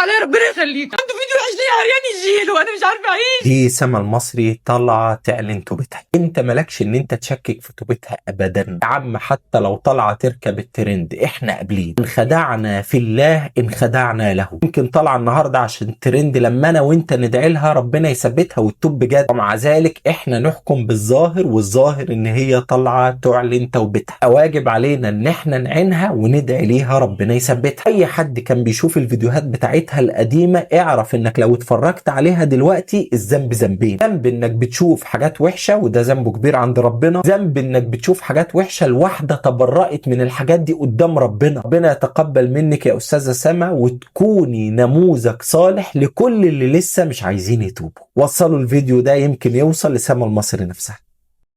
عليا ربنا يخليك. عنده فيديو وحش ليه عريان يجيله وانا مش عارفه اعيش. دي سما المصري طالعه تعلن توبتها. انت مالكش ان انت تشكك في توبتها ابدا يا عم، حتى لو طالعه تركب الترند احنا قابلين. ان خدعنا في الله ان خدعنا له. يمكن طالعه النهارده عشان ترند، لما انا وانت ندعي لها ربنا يثبتها وتتوب بجد، ومع ذلك احنا نحكم بالظاهر، والظاهر ان هي طالعه تعلن توبتها. واجب علينا ان احنا نعينها وندعي ليها ربنا يثبتها. اي حد كان بيشوف الفيديوهات بتاعتها القديمه اعرف انك لو اتفرجت عليها دلوقتي الذنب ذنبين. ذنب انك بتشوف حاجات وحشه وده ذنبه كبير عند ربنا، ذنب انك بتشوف حاجات وحشه الواحده تبرأت من الحاجات دي قدام ربنا. ربنا يتقبل منك يا استاذه سما وتكوني نموذج صالح لكل اللي لسه مش عايزين يتوبوا. وصلوا الفيديو ده يمكن يوصل لسما المصري نفسها.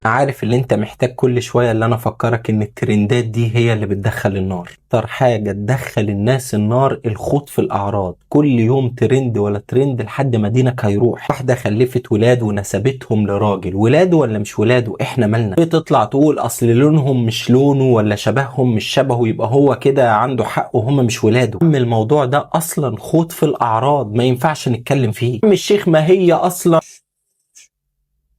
عارف اللي انت محتاج كل شوية اللي انا افكرك ان الترندات دي هي اللي بتدخل النار. اكتر حاجة تدخل الناس النار الخوض في الاعراض. كل يوم ترند ولا ترند لحد ما دينك هيروح. واحدة خلفت ولاد ونسبتهم لراجل، ولاده ولا مش ولاده احنا مالنا. تطلع تقول اصل لونهم مش لونه ولا شبههم مش شبهه يبقى هو كده عنده حق وهم مش ولاده. الموضوع ده اصلا خوض في الاعراض ما ينفعش نتكلم فيه. الشيخ ما هي اصلا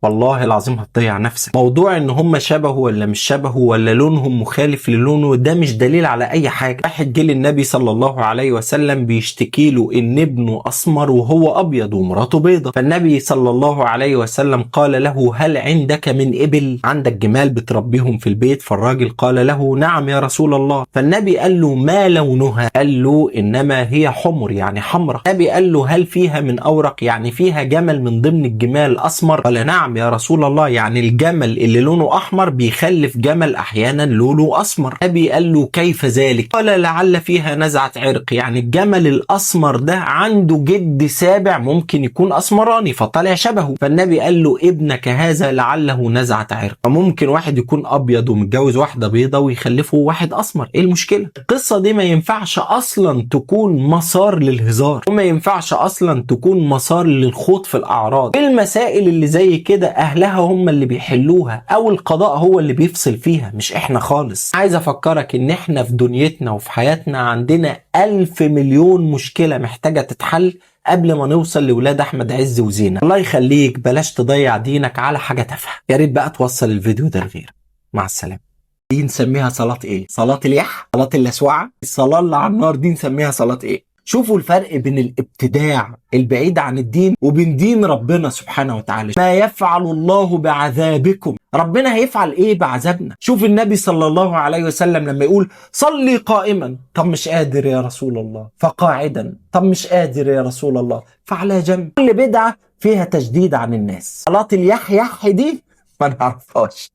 والله العظيم هتضيع نفسك. موضوع ان هم شبهه ولا مش شبهه ولا لونهم مخالف للونه ده مش دليل على اي حاجه. واحد جه للنبي صلى الله عليه وسلم بيشتكي له ان ابنه اسمر وهو ابيض ومراته بيضه، فالنبي صلى الله عليه وسلم قال له هل عندك من ابل؟ عندك جمال بتربيهم في البيت؟ فالراجل قال له نعم يا رسول الله. فالنبي قال له ما لونها؟ قال له انما هي حمر يعني حمراء. النبي قال له هل فيها من اورق؟ يعني فيها جمل من ضمن الجمال اسمر؟ قال نعم يا رسول الله. يعني الجمل اللي لونه احمر بيخلف جمل احيانا لونه اسمر. النبي قال له كيف ذلك؟ قال لعل فيها نزعة عرق. يعني الجمل الاسمر ده عنده جد سابع ممكن يكون اسمراني فطلع شبهه. فالنبي قال له ابنك هذا لعله نزعة عرق. فممكن واحد يكون ابيض ومتجوز واحده بيضه ويخلفه واحد اسمر، ايه المشكله؟ القصه دي ما ينفعش اصلا تكون مسار للهزار، وما ينفعش اصلا تكون مسار للخوض في الاعراض. المسائل اللي زي كده اهلها هم اللي بيحلوها او القضاء هو اللي بيفصل فيها مش احنا خالص. عايز افكرك ان احنا في دنيتنا وفي حياتنا عندنا 1000 مليون مشكلة محتاجة تتحل قبل ما نوصل لولاد احمد عز وزينة. الله يخليك بلاش تضيع دينك على حاجة تافهة. يا ريت بقى توصل الفيديو ده لغيرك. مع السلامة. دي نسميها صلاة ايه؟ صلاة اليح؟ صلاة اللسوعة؟ الصلاة اللي على النار دي نسميها صلاة ايه؟ شوفوا الفرق بين الابتداع البعيد عن الدين وبين دين ربنا سبحانه وتعالى. ما يفعل الله بعذابكم، ربنا هيفعل ايه بعذابنا؟ شوف النبي صلى الله عليه وسلم لما يقول صلي قائما، طب مش قادر يا رسول الله، فقاعدا، طب مش قادر يا رسول الله، فعلى جنب. كل بدعة فيها تجديد عن الناس. صلاة اليحيح دي ما نعرفهاش.